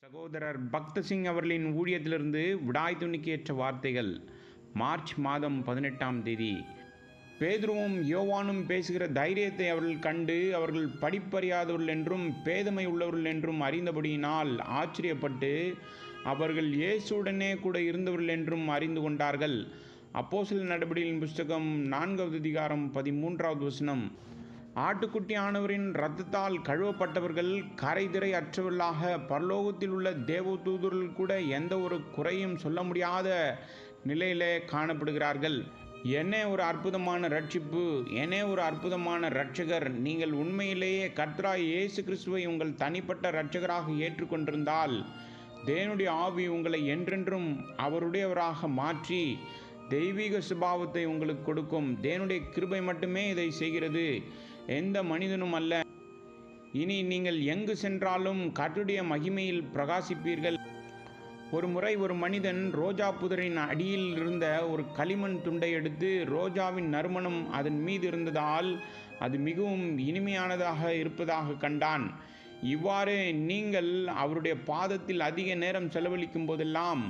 சகோதரர் பக்த சிங் அவர்களின் ஊழியத்திலிருந்து விடாய் துணிக்கேற்ற வார்த்தைகள். மார்ச் மாதம் 18ஆம் தேதி. பேதுருவும் யோவானும் பேசுகிற தைரியத்தை அவர்கள் கண்டு அவர்கள் படிப்பறியாதவர்கள் என்றும் பேதமை உள்ளவர்கள் என்றும் அறிந்தபடியினால் ஆச்சரியப்பட்டு அவர்கள் இயேசுடனே கூட இருந்தவர்கள் என்றும் அறிந்து கொண்டார்கள். அப்போஸ்தலர் நடபடிகளின் புஸ்தகம் 4வது அதிகாரம் 13வது வசனம். ஆட்டுக்குட்டியானவரின் இரத்தத்தால் கழுவப்பட்டவர்கள் கரைதிரை அற்றவர்களாக பரலோகத்தில் உள்ள தேவதூதர்கள் கூட எந்த ஒரு குறையும் சொல்ல முடியாத நிலையிலே காணப்படுகிறார்கள். என்ன ஒரு அற்புதமான ரட்சிப்பு, என்ன ஒரு அற்புதமான இரட்சகர். நீங்கள் உண்மையிலேயே கர்த்தராகிய இயேசு கிறிஸ்துவை உங்கள் தனிப்பட்ட இரட்சகராக ஏற்றுக்கொண்டிருந்தால் தேவனுடைய ஆவி உங்களை என்றென்றும் அவருடையவராக மாற்றி தெய்வீக சுபாவத்தை உங்களுக்கு கொடுக்கும். தேவனுடைய கிருபை மட்டுமே இதை செய்கிறது, எந்த மனிதனும் அல்ல. இனி நீங்கள் எங்கு சென்றாலும் கர்த்தருடைய மகிமையில் பிரகாசிப்பீர்கள். ஒரு முறை ஒரு மனிதன் ரோஜா புதரின் அடியில் இருந்த ஒரு களிமண் துண்டை எடுத்து ரோஜாவின் நறுமணம் அதன் மீது இருந்ததால் அது மிகவும் இனிமையானதாக இருப்பதாக கண்டான். இவ்வாறு நீங்கள் அவருடைய பாதத்தில் அதிக நேரம் செலவழிக்கும் போதெல்லாம்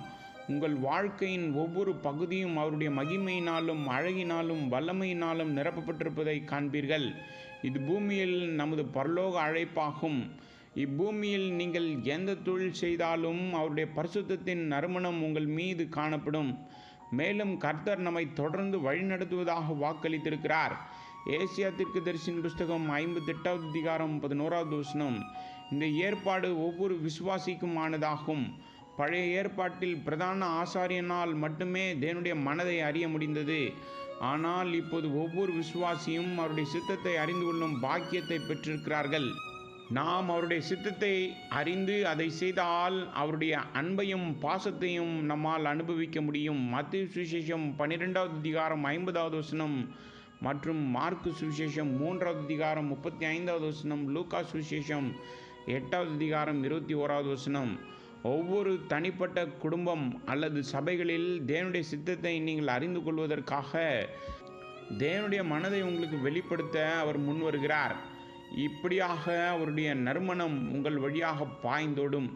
உங்கள் வாழ்க்கையின் ஒவ்வொரு பகுதியும் அவருடைய மகிமையினாலும் அழகினாலும் வல்லமையினாலும் நிரப்பப்பட்டிருப்பதை காண்பீர்கள். இது பூமியில் நமது பரலோக அழைப்பாகும். இப்பூமியில் நீங்கள் எந்த தொழில் செய்தாலும் அவருடைய பரிசுத்தத்தின் நறுமணம் உங்கள் மீது காணப்படும். மேலும் கர்த்தர் நம்மை தொடர்ந்து வழிநடத்துவதாக வாக்களித்திருக்கிறார். ஏசியா தீர்க்கதரிசியின் புஸ்தகம் 58வது அதிகாரம் 11வது வசனம். இந்த ஏற்பாடு ஒவ்வொரு விசுவாசிக்கும் ஆனதாகும். பழைய ஏற்பாட்டில் பிரதான ஆசாரியனால் மட்டுமே தேவனுடைய மனதை அறிய முடிந்தது. ஆனால் இப்போது ஒவ்வொரு விசுவாசியும் அவருடைய சித்தத்தை அறிந்து கொள்ளும் பாக்கியத்தை பெற்றிருக்கிறார்கள். நாம் அவருடைய சித்தத்தை அறிந்து அதை செய்தால் அவருடைய அன்பையும் பாசத்தையும் நம்மால் அனுபவிக்க முடியும். மத்தேயு சுவிசேஷம் 12வது அதிகாரம் 50வது வசனம் மற்றும் மார்க்கு சுவிசேஷம் 3வது அதிகாரம் 35வது வசனம், லூக்கா சுவிசேஷம் 8வது அதிகாரம் 21வது வசனம். ஒவ்வொரு தனிப்பட்ட குடும்பம் அல்லது சபைகளில் தேவனுடைய சித்தத்தை நீங்கள் அறிந்து கொள்வதற்காக தேவனுடைய மனதை உங்களுக்கு வெளிப்படுத்த அவர் முன் வருகிறார். இப்படியாக அவருடைய நறுமணம் உங்கள் வழியாக பாய்ந்தோடும்.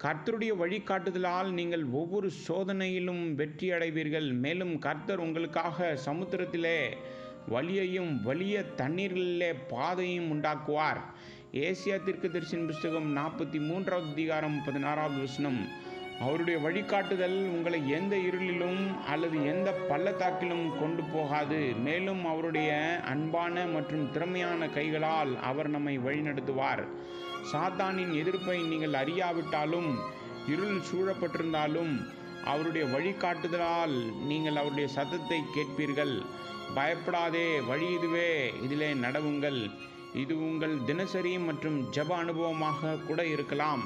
கர்த்தருடைய வழிகாட்டுதலால் நீங்கள் ஒவ்வொரு சோதனையிலும் வெற்றி அடைவீர்கள். மேலும் கர்த்தர் உங்களுக்காக சமுத்திரத்திலே வழியையும் வலிய தண்ணீர்களிலே பாதையும் உண்டாக்குவார். ஏசியா தீர்க்கதரிசியின் புஸ்தகம் 43வது அதிகாரம் 16வது வசனம். அவருடைய வழிகாட்டுதல் உங்களை எந்த இருளிலும் அல்லது எந்த பள்ளத்தாக்கிலும் கொண்டு போகாது. மேலும் அவருடைய அன்பான மற்றும் திறமையான கைகளால் அவர் நம்மை வழிநடத்துவார். சாத்தானின் எதிர்ப்பை நீங்கள் அறியாவிட்டாலும் இருள் சூழப்பட்டிருந்தாலும் அவருடைய வழிகாட்டுதலால் நீங்கள் அவருடைய சத்தத்தை கேட்பீர்கள். பயப்படாதே, வழி இதுவே, இதிலே நடவுங்கள். இது உங்கள் தினசரி மற்றும் ஜெப அனுபவமாக கூட இருக்கலாம்.